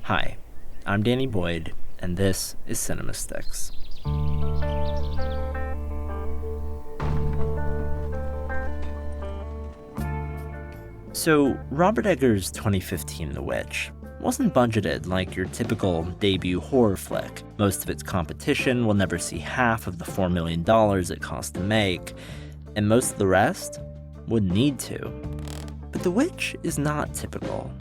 Hi, I'm Danny Boyd, and this is CinemaStix. So, Robert Eggers' 2015 The Witch wasn't budgeted like your typical debut horror flick. Most of its competition will never see half of the $4 million it cost to make, and most of the rest wouldn't need to. But The Witch is not typical.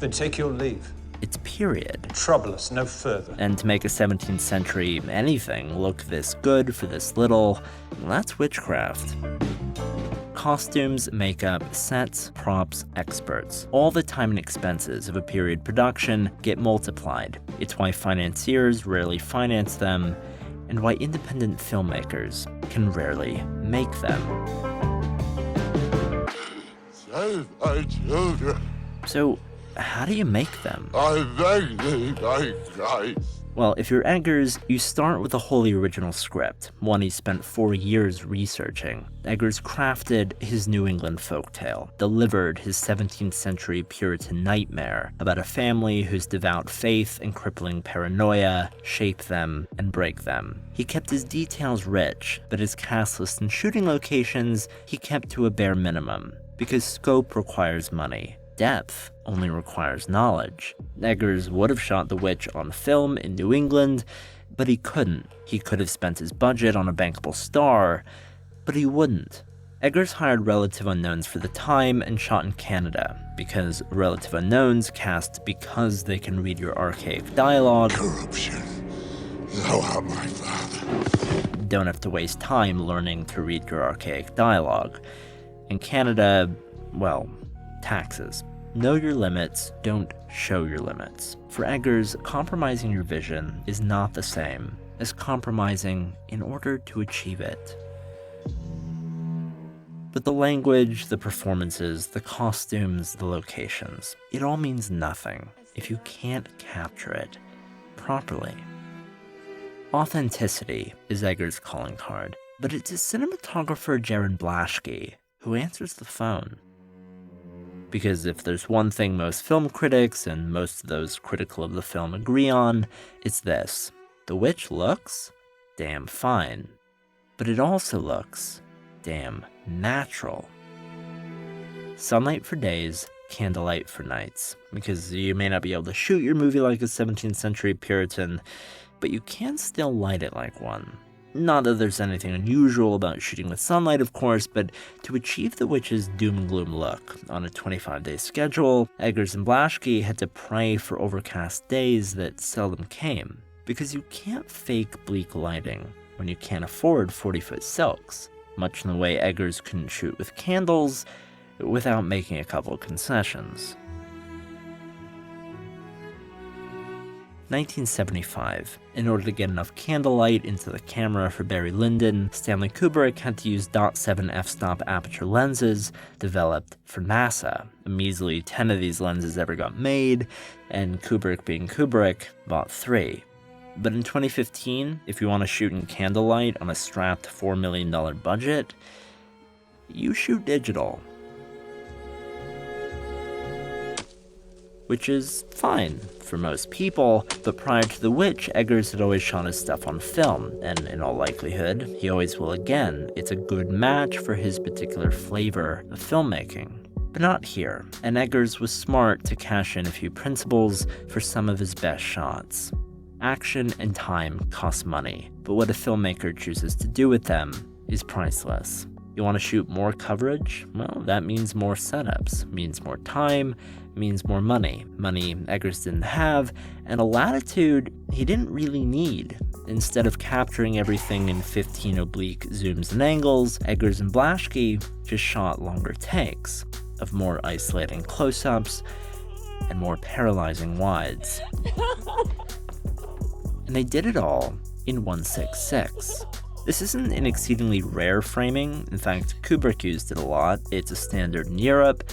Then take your leave. It's period. Trouble us no further. And to make a 17th century anything look this good for this little, well, that's witchcraft. Costumes, makeup, sets, props, experts. All the time and expenses of a period production get multiplied. It's why financiers rarely finance them, and why independent filmmakers can rarely make them. Save my children. So, how do you make them? I beg thee by Christ. Well, if you're Eggers, you start with a wholly original script, one he spent 4 years researching. Eggers crafted his New England folktale, delivered his 17th century Puritan nightmare about a family whose devout faith and crippling paranoia shape them and break them. He kept his details rich, but his cast list and shooting locations he kept to a bare minimum, because scope requires money. Depth only requires knowledge. Eggers would have shot The Witch on film in New England, but he couldn't. He could have spent his budget on a bankable star, but he wouldn't. Eggers hired relative unknowns for the time and shot in Canada, because relative unknowns cast because they can read your archaic dialogue. Corruption. Thou art my father. Don't have to waste time learning to read your archaic dialogue. In Canada, well, taxes. Know your limits, don't show your limits. For Eggers, compromising your vision is not the same as compromising in order to achieve it. But the language, the performances, the costumes, the locations, it all means nothing if you can't capture it properly. Authenticity is Eggers' calling card, but it's his cinematographer Jarin Blashke who answers the phone. Because if there's one thing most film critics and most of those critical of the film agree on, it's this. The Witch looks damn fine, but it also looks damn natural. Sunlight for days, candlelight for nights. Because you may not be able to shoot your movie like a 17th century Puritan, but you can still light it like one. Not that there's anything unusual about shooting with sunlight, of course, but to achieve The Witch's doom and gloom look on a 25-day schedule, Eggers and Blashke had to pray for overcast days that seldom came, because you can't fake bleak lighting when you can't afford 40-foot silks, much in the way Eggers couldn't shoot with candles without making a couple of concessions. 1975. In order to get enough candlelight into the camera for Barry Lyndon, Stanley Kubrick had to use .7 f-stop aperture lenses developed for NASA. A measly 10 of these lenses ever got made, and Kubrick being Kubrick, bought 3. But in 2015, if you want to shoot in candlelight on a strapped $4 million budget, you shoot digital. Which is fine for most people, but prior to The Witch, Eggers had always shot his stuff on film, and in all likelihood, he always will again. It's a good match for his particular flavor of filmmaking. But not here, and Eggers was smart to cash in a few principles for some of his best shots. Action and time cost money, but what a filmmaker chooses to do with them is priceless. You want to shoot more coverage? Well, that means more setups, means more time, means more money. Money Eggers didn't have, and a latitude he didn't really need. Instead of capturing everything in 15 oblique zooms and angles, Eggers and Blashke just shot longer takes of more isolating close-ups and more paralyzing wides. And they did it all in 1/6/6. This isn't an exceedingly rare framing. In fact, Kubrick used it a lot. It's a standard in Europe,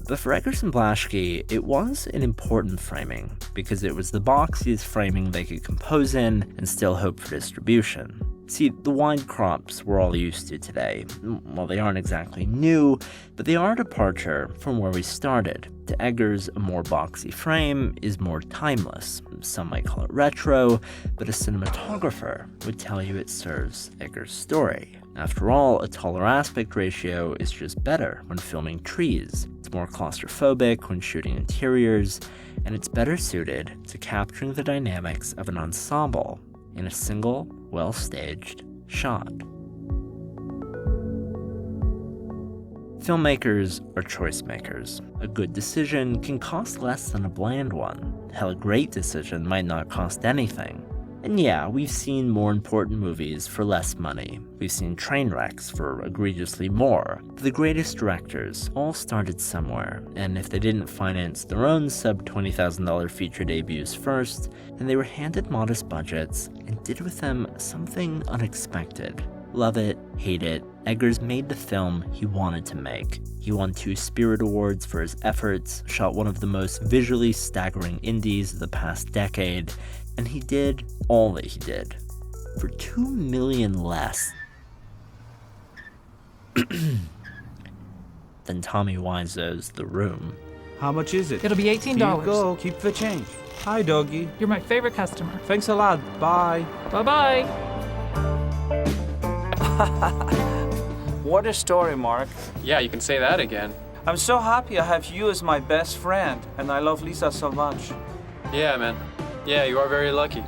But for Eggers and Blashke, it was an important framing, because it was the boxiest framing they could compose in and still hope for distribution. See, the wide crops we're all used to today, well, they aren't exactly new, but they are a departure from where we started. To Eggers, a more boxy frame is more timeless. Some might call it retro, but a cinematographer would tell you it serves Eggers' story. After all, a taller aspect ratio is just better when filming trees. It's more claustrophobic when shooting interiors, and it's better suited to capturing the dynamics of an ensemble in a single, well-staged shot. Filmmakers are choice makers. A good decision can cost less than a bland one. Hell, a great decision might not cost anything. And yeah, we've seen more important movies for less money. We've seen train wrecks for egregiously more. But the greatest directors all started somewhere, and if they didn't finance their own sub-$20,000 feature debuts first, then they were handed modest budgets and did with them something unexpected. Love it, hate it, Eggers made the film he wanted to make. He won 2 Spirit Awards for his efforts, shot one of the most visually staggering indies of the past decade, and he did all that he did for $2 million less than Tommy Wiseau's The Room. How much is it? It'll be $18. Here you go. Keep the change. Hi, doggy. You're my favorite customer. Thanks a lot. Bye. Bye-bye. What a story, Mark. Yeah, you can say that again. I'm so happy I have you as my best friend, and I love Lisa so much. Yeah, man. Yeah, you are very lucky.